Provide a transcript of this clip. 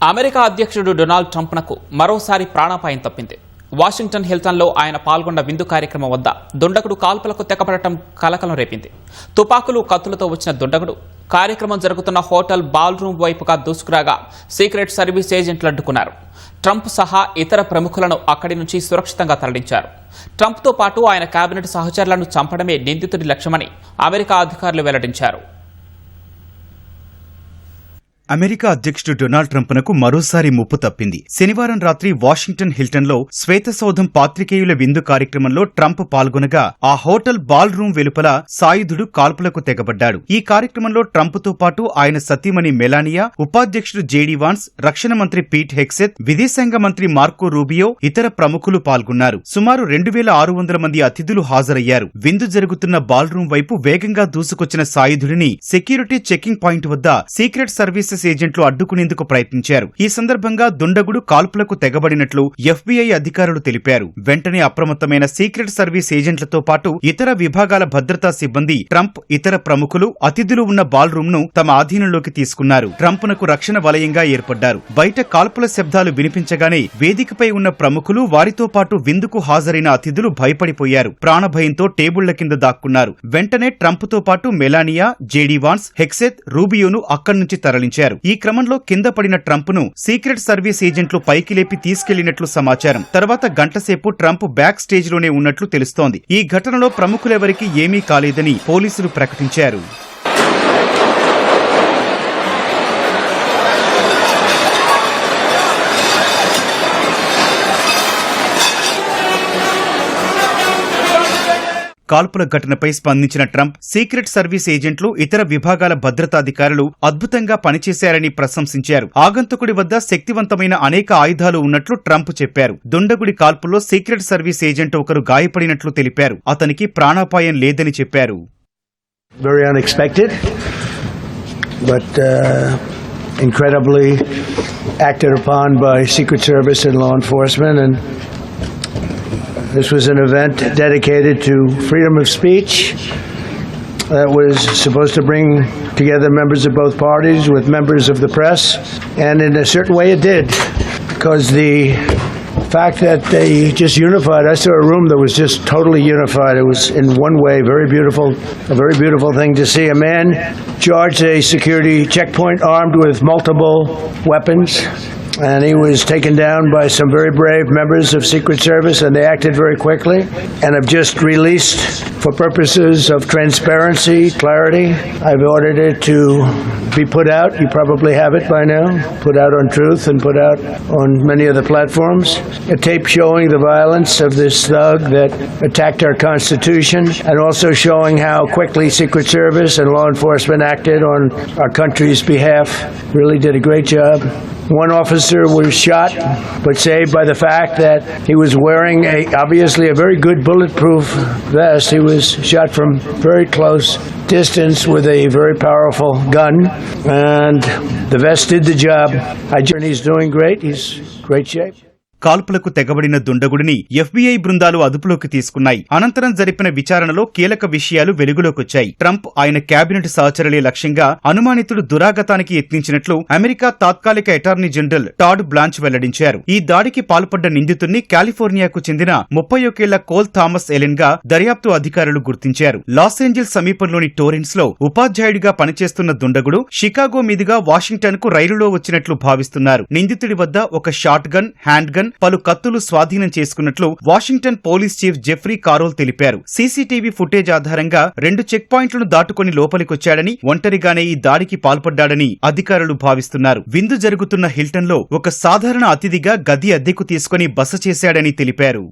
America అధ్యక్షుడు Donald ట్రంప్నకు మరోసారి ప్రాణాపాయం తప్పింది. వాషింగ్టన్ హిల్టన్లో ఆయన పాల్గొన్న విందు కార్యక్రమం వద్ద దుండగుడు కాల్పులకు తెగపడటం కలకలం రేపింది. తుపాకులు కత్తులతో వచ్చిన దుండగుడు కార్యక్రమం జరుగుతున్న హోటల్ బాల్ రూమ్ వైపుగా దూసుకురాగా సీక్రెట్ సర్వీస్ ఏజెంట్లు అడ్డుకున్నారు. ట్రంప్ సహా ఇతర ప్రముఖులను అక్కడి నుంచి సురక్షితంగా తరలించారు. ట్రంప్తో పాటు ఆయన కేబినెట్ సహచరులను చంపడమే నిందితుడి లక్ష్యమని అమెరికా అధికారులు వెల్లడించారు. అమెరికా అధ్యక్షుడు డొనాల్డ్ ట్రంప్నకు మరోసారి ముప్పు తప్పింది. శనివారం రాత్రి వాషింగ్టన్ హిల్టన్లో శ్వేతసౌధం పాత్రికేయుల విందు కార్యక్రమంలో ట్రంప్ పాల్గొనగా ఆ హోటల్ బాల్ రూమ్ వెలుపల సాయుధుడు కాల్పులకు తెగబడ్డాడు. ఈ కార్యక్రమంలో ట్రంప్తో పాటు ఆయన సతీమణి మెలానియా, ఉపాధ్యక్షుడు జేడీ వాన్స్, రక్షణ మంత్రి పీట్ హెగ్సెత్, విదేశాంగ మంత్రి మార్కో రూబియో, ఇతర ప్రముఖులు పాల్గొన్నారు. సుమారు 2600 మంది అతిథులు హాజరయ్యారు. విందు జరుగుతున్న బాల్ రూమ్ వైపు వేగంగా దూసుకొచ్చిన సాయుధుడిని సెక్యూరిటీ చెకింగ్ పాయింట్ వద్ద సీక్రెట్ సర్వీస్ ఏజెంట్లు అడ్డుకునేందుకు ప్రయత్నించారు. ఈ సందర్భంగా దుండగుడు కాల్పులకు తెగబడినట్లు FBI అధికారులు తెలిపారు. వెంటనే అప్రమత్తమైన సీక్రెట్ సర్వీస్ ఏజెంట్లతో పాటు ఇతర విభాగాల భద్రతా సిబ్బంది ట్రంప్, ఇతర ప్రముఖులు, అతిథులు ఉన్న బాల్ రూమ్ ను తమ ఆధీనంలోకి తీసుకున్నారు. ట్రంప్నకు రక్షణ వలయంగా ఏర్పడ్డారు. బయట కాల్పుల శబ్దాలు వినిపించగానే వేదికపై ఉన్న ప్రముఖులు, వారితో పాటు విందుకు హాజరైన అతిథులు భయపడిపోయారు. ప్రాణభయంతో టేబుళ్ల కింద దాక్కున్నారు. వెంటనే ట్రంప్తో పాటు మెలానియా, జేడీ వాన్స్, హెగ్సెత్, రూబియోను అక్కడి నుంచి తరలించారు. ఈ క్రమంలో కింద పడిన ట్రంప్ ను సీక్రెట్ సర్వీస్ ఏజెంట్లు పైకి లేపి తీసుకెళ్లినట్లు సమాచారం. తర్వాత గంటసేపు ట్రంప్ బ్యాక్ స్టేజ్ లోనే ఉన్నట్లు తెలుస్తోంది. ఈ ఘటనలో ప్రముఖులెవరికీ ఏమీ కాలేదని పోలీసులు ప్రకటించారు. కాల్పుల ఘటనపై స్పందించిన ట్రంప్, సీక్రెట్ సర్వీస్ ఏజెంట్లు, ఇతర విభాగాల భద్రతాధికారులు అద్భుతంగా పనిచేశారని ప్రశంసించారు. ఆగంతకుడి వద్ద శక్తివంతమైన అనేక ఆయుధాలు ఉన్నట్లు ట్రంప్ చెప్పారు. దుండగుడి కాల్పుల్లో సీక్రెట్ సర్వీస్ ఏజెంట్ ఒకరు గాయపడినట్లు తెలిపారు. అతనికి ప్రాణాపాయం లేదని చెప్పారు. Very unexpected, but incredibly acted upon by Secret Service and law enforcement, and this was an event dedicated to freedom of speech that was supposed to bring together members of both parties with members of the press, and in a certain way it did, because the fact that they just unified, I saw a room that was just totally unified. It was in one way a very beautiful thing to see. A man charged a security checkpoint armed with multiple weapons, and he was taken down by some very brave members of Secret Service, and they acted very quickly and have just released, for purposes of transparency, clarity, I've ordered it to be put out. You probably have it by now. Put out on Truth and put out on many other platforms. A tape showing the violence of this thug that attacked our Constitution, and also showing how quickly Secret Service and law enforcement acted on our country's behalf. Really did a great job. One officer was shot, but saved by the fact that he was wearing obviously a very good bulletproof vest. He was shot from very close distance with a very powerful gun, and the vest did the job. He's doing great. He's in great shape. కాల్పులకు తెగబడిన దుండగుడిని FBI బృందాలు అదుపులోకి తీసుకున్నాయి. అనంతరం జరిపిన విచారణలో కీలక విషయాలు వెలుగులోకొచ్చాయి. Trump, ఆయన cabinet సహచరులే లక్ష్యంగా అనుమానితుడు దురాగతానికి యత్నించినట్లు అమెరికా తాత్కాలిక అటార్నీ జనరల్ టాడ్ బ్లాంచ్ వెల్లడించారు. ఈ దాడికి పాల్పడ్డ నిందితుడిని కాలిఫోర్నియాకు చెందిన 31 ఏళ్ల కోల్ థామస్ ఎలెన్ గా దర్యాప్తు అధికారులు గుర్తించారు. లాస్ ఏంజల్స్ సమీపంలోని టోరెన్స్ లో ఉపాధ్యాయుడిగా పనిచేస్తున్న దుండగుడు షికాగో మీదుగా వాషింగ్టన్ కు రైలులో వచ్చినట్లు భావిస్తున్నారు. నిందితుడి వద్ద ఒక షాట్ గన్, హ్యాండ్ గన్, పలు కత్తులు స్వాధీనం చేసుకున్నట్లు Washington police chief Jeffrey Carroll తెలిపారు. సీసీటీవీ ఫుటేజ్ ఆధారంగా 2 చెక్ పాయింట్లను దాటుకుని లోపలికొచ్చాడని, ఒంటరిగానే ఈ దాడికి పాల్పడ్డాడని అధికారులు భావిస్తున్నారు. విందు జరుగుతున్న హిల్టన్లో ఒక సాధారణ అతిథిగా గది అద్దెకు తీసుకుని బస చేశాడని తెలిపారు.